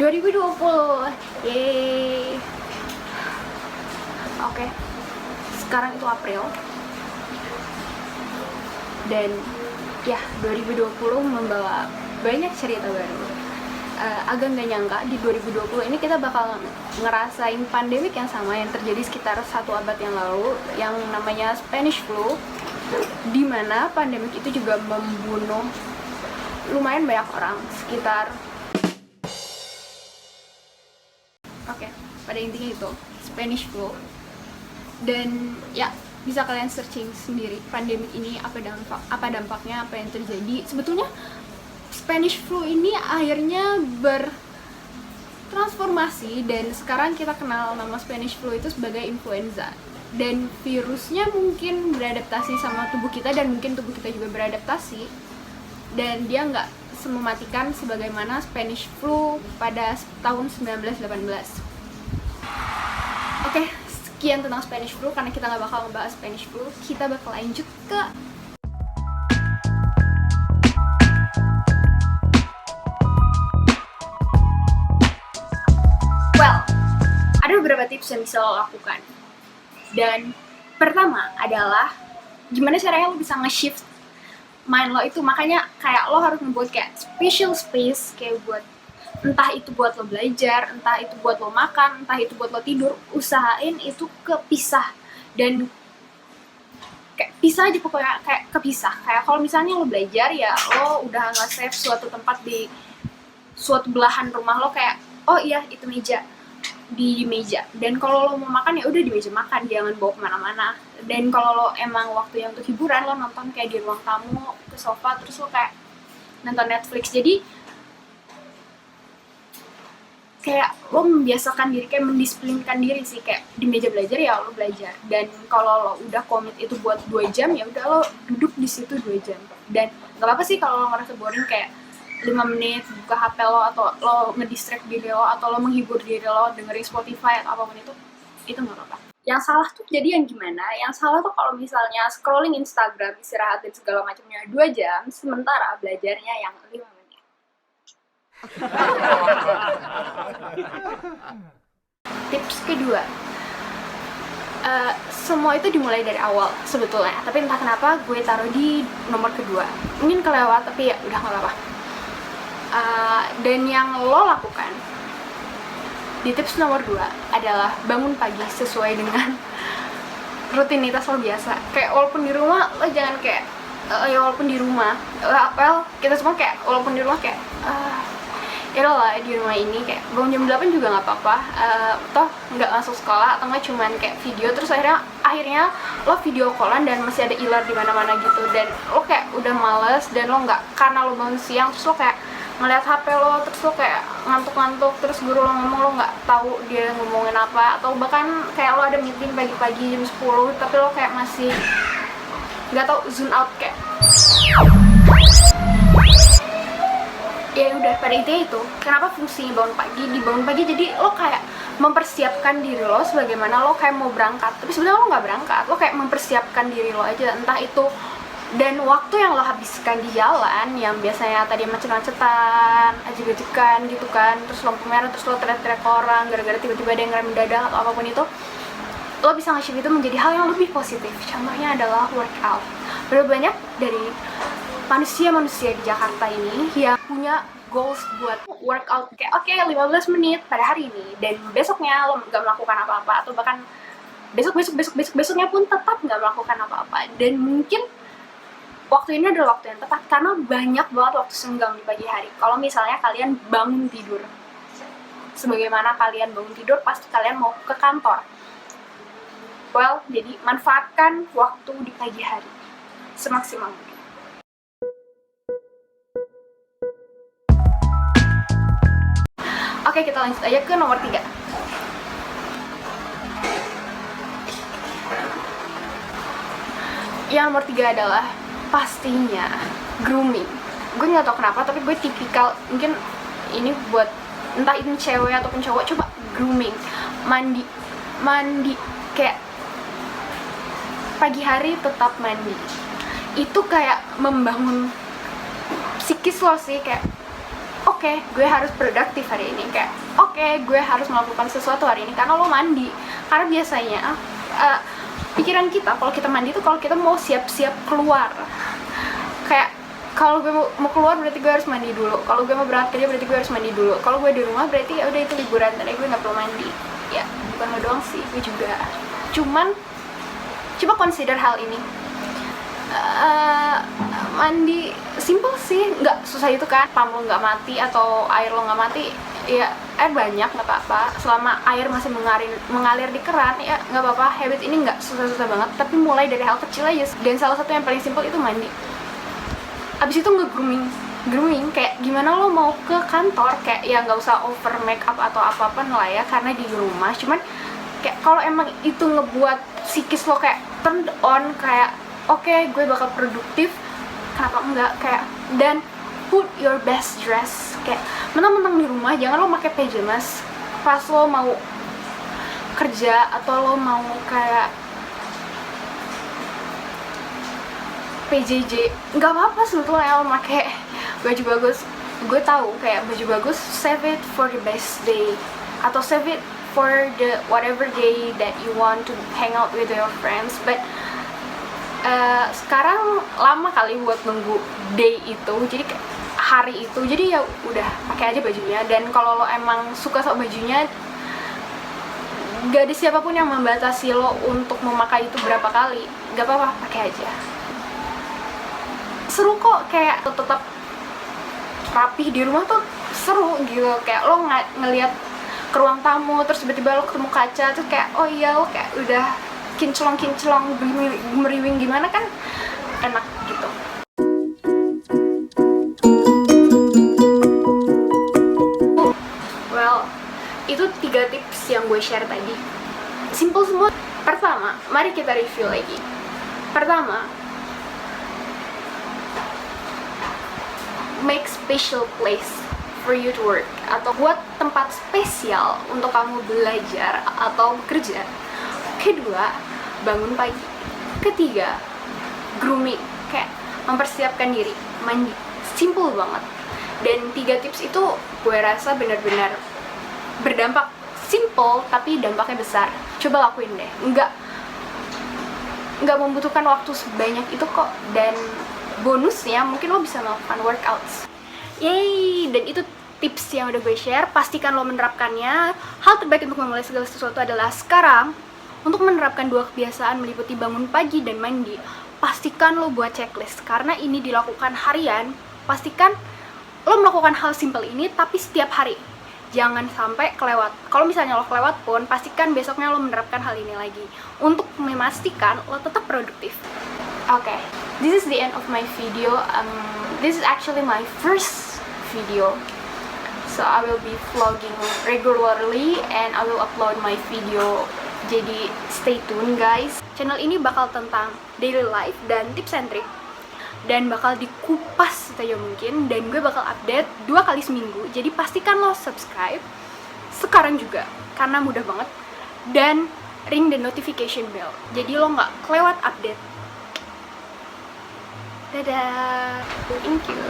2020, yeay. Oke, sekarang itu April. Dan ya, 2020 membawa banyak cerita baru. Agak nggak nyangka di 2020 ini kita bakal ngerasain pandemik yang sama yang terjadi sekitar 1 abad yang lalu, yang namanya Spanish flu, di mana pandemik itu juga membunuh lumayan banyak orang, sekitar pada intinya itu Spanish flu. Dan ya, bisa kalian searching sendiri pandemik ini apa dampaknya, apa yang terjadi. Sebetulnya Spanish flu ini akhirnya bertransformasi dan sekarang kita kenal nama Spanish flu itu sebagai influenza. Dan virusnya mungkin beradaptasi sama tubuh kita dan mungkin tubuh kita juga beradaptasi, dan dia nggak mematikan sebagaimana Spanish flu pada tahun 1918. Oke, sekian tentang Spanish flu. Karena kita nggak bakal ngebahas Spanish flu, kita bakal lanjut ke ada beberapa tips yang bisa lo lakukan. Dan pertama adalah gimana caranya lo bisa nge-shift mind lo itu. Makanya kayak lo harus membuat kayak special space, kayak buat entah itu buat lo belajar, entah itu buat lo makan, entah itu buat lo tidur. Usahain itu kepisah, dan kayak pisah aja pokoknya, kayak kepisah. Kayak kalau misalnya lo belajar, ya lo udah nge-save suatu tempat di suatu belahan rumah lo, kayak oh iya itu meja, di meja. Dan kalau lo mau makan ya udah di meja makan, jangan bawa kemana-mana. Dan kalau lo emang waktu yang untuk hiburan, lo nonton kayak di ruang tamu, ke sofa, terus lo kayak nonton Netflix. Jadi kayak lo membiasakan diri, kayak mendisiplinkan diri sih, kayak di meja belajar ya lo belajar. Dan kalau lo udah komit itu buat 2 jam, ya udah lo duduk di situ 2 jam. Dan gak apa-apa sih kalau lo ngerasa boring, kayak 5 menit buka HP lo, atau lo ngedistract diri lo, atau lo menghibur diri lo dengerin Spotify atau apapun itu gak apa-apa. Yang salah tuh jadi yang gimana? Yang salah tuh kalau misalnya scrolling Instagram, istirahat dan segala macamnya 2 jam, sementara belajarnya yang 5 menit. Tips kedua, semua itu dimulai dari awal sebetulnya, tapi entah kenapa gue taruh di nomor kedua. Mungkin kelewat, tapi ya udah gak apa-apa. Dan yang lo lakukan di tips nomor 2 adalah bangun pagi sesuai dengan rutinitas lo biasa. Kayak walaupun di rumah, lo jangan kayak ya walaupun di rumah, kita semua kayak walaupun di rumah kayak ya lah di rumah ini kayak bangun jam 8 juga nggak apa-apa, toh nggak masuk sekolah, atau nggak cuman kayak video, terus akhirnya lo video callan dan masih ada ilar di mana-mana gitu, dan lo kayak udah males, dan lo nggak, karena lo bangun siang terus lo kayak ngeliat HP lo, terus lo kayak ngantuk-ngantuk, terus guru lo ngomong lo nggak tahu dia ngomongin apa, atau bahkan kayak lo ada meeting pagi-pagi jam 10 tapi lo kayak masih nggak tahu, zone out kayak. Ya udah, pada intinya itu kenapa fungsinya bangun pagi. Di bangun pagi jadi lo kayak mempersiapkan diri lo sebagaimana lo kayak mau berangkat, tapi sebenarnya lo nggak berangkat, lo kayak mempersiapkan diri lo aja. Entah itu, dan waktu yang lo habiskan di jalan yang biasanya tadi macet-macetan, ajek-ajekan gitu kan, terus lampu merah, terus lo teriak-teriak orang gara-gara tiba-tiba ada yang ngerem mendadak atau apapun itu, lo bisa nge-shift itu menjadi hal yang lebih positif. Contohnya adalah workout. Berapa banyak dari manusia-manusia di Jakarta ini yang punya goals buat workout kayak 15 menit pada hari ini, dan besoknya lo nggak melakukan apa-apa, atau bahkan besoknya pun tetap nggak melakukan apa-apa. Dan mungkin waktu ini adalah waktu yang tepat karena banyak banget waktu senggang di pagi hari. Kalau misalnya kalian bangun tidur sebagaimana kalian bangun tidur pasti kalian mau ke kantor, jadi manfaatkan waktu di pagi hari semaksimal mungkin. Oke, kita lanjut aja ke nomor 3. Yang nomor 3 adalah pastinya grooming. Gue nggak tau kenapa, tapi gue tipikal, mungkin ini buat entah itu cewek ataupun cowok, coba grooming, mandi kayak pagi hari tetap mandi. Itu kayak membangun psikis lo sih, kayak oke, gue harus produktif hari ini, kayak oke, gue harus melakukan sesuatu hari ini karena lo mandi. Karena biasanya pikiran kita kalau kita mandi tuh kalau kita mau siap-siap keluar, kayak kalau gue mau keluar berarti gue harus mandi dulu, kalau gue mau berangkat kerja berarti gue harus mandi dulu, kalau gue di rumah berarti ya udah itu liburan, tadi gue nggak perlu mandi. Ya bukan lo doang sih, gue juga. Cuman coba consider hal ini. Mandi simple sih, nggak susah itu kan. Pam lo nggak mati atau air lo nggak mati, ya air banyak nggak apa-apa, selama air masih mengalir di keran ya nggak apa-apa. Habit ini nggak susah-susah banget, tapi mulai dari hal kecil aja. Dan salah satu yang paling simple itu mandi. Abis itu grooming kayak gimana lo mau ke kantor, kayak ya nggak usah over make up atau apa-apa lah ya, karena di rumah. Cuman kayak kalau emang itu ngebuat psikis lo kayak turned on, kayak oke, gue bakal produktif, kenapa enggak, kayak. Dan put your best dress, kayak mentang-mentang di rumah jangan lo pakai pajamas pas lo mau kerja atau lo mau kayak PJJ. Nggak apa-apa sebetulnya lo pakai baju bagus. Gue tahu kayak baju bagus, save it for the best day atau save it for the whatever day that you want to hang out with your friends. But sekarang lama kali buat nunggu day itu, jadi kayak hari itu, jadi ya udah pakai aja bajunya. Dan kalau lo emang suka sama bajunya, gak ada siapapun yang membatasi lo untuk memakai itu berapa kali, gak apa-apa, pakai aja. Seru kok, kayak tetap rapih di rumah tuh seru gitu. Kayak lo ngeliat ke ruang tamu, terus tiba-tiba lo ketemu kaca, terus kayak oh iya, lo kayak udah kinclong gemeriwing gimana kan, enak gitu. Well, itu 3 tips yang gue share tadi. Simple semua. Pertama, mari kita review lagi. Pertama, make special place for you to work, atau buat tempat spesial untuk kamu belajar atau bekerja. Kedua, bangun pagi. Ketiga, grooming, kayak mempersiapkan diri, mandi. Simple banget. Dan 3 tips itu gue rasa benar-benar berdampak. Simple tapi dampaknya besar. Coba lakuin deh. Nggak membutuhkan waktu sebanyak itu kok. Dan bonusnya mungkin lo bisa melakukan workouts. Yeay, dan itu tips yang udah gue share. Pastikan lo menerapkannya. Hal terbaik untuk memulai segala sesuatu adalah sekarang. Untuk menerapkan 2 kebiasaan meliputi bangun pagi dan mandi, pastikan lo buat checklist. Karena ini dilakukan harian, pastikan lo melakukan hal simple ini tapi setiap hari. Jangan sampai kelewat. Kalau misalnya lo kelewat pun, pastikan besoknya lo menerapkan hal ini lagi. Untuk memastikan lo tetap produktif. Okay, this is the end of my video. This is actually my first video. So I will be vlogging regularly and I will upload my video. Jadi stay tune guys. Channel ini bakal tentang daily life dan tips and trick, dan bakal dikupas saja mungkin. Dan gue bakal update 2 kali seminggu. Jadi pastikan lo subscribe sekarang juga, karena mudah banget. Dan ring the notification bell, jadi lo nggak kelewat update. Dadah, thank you.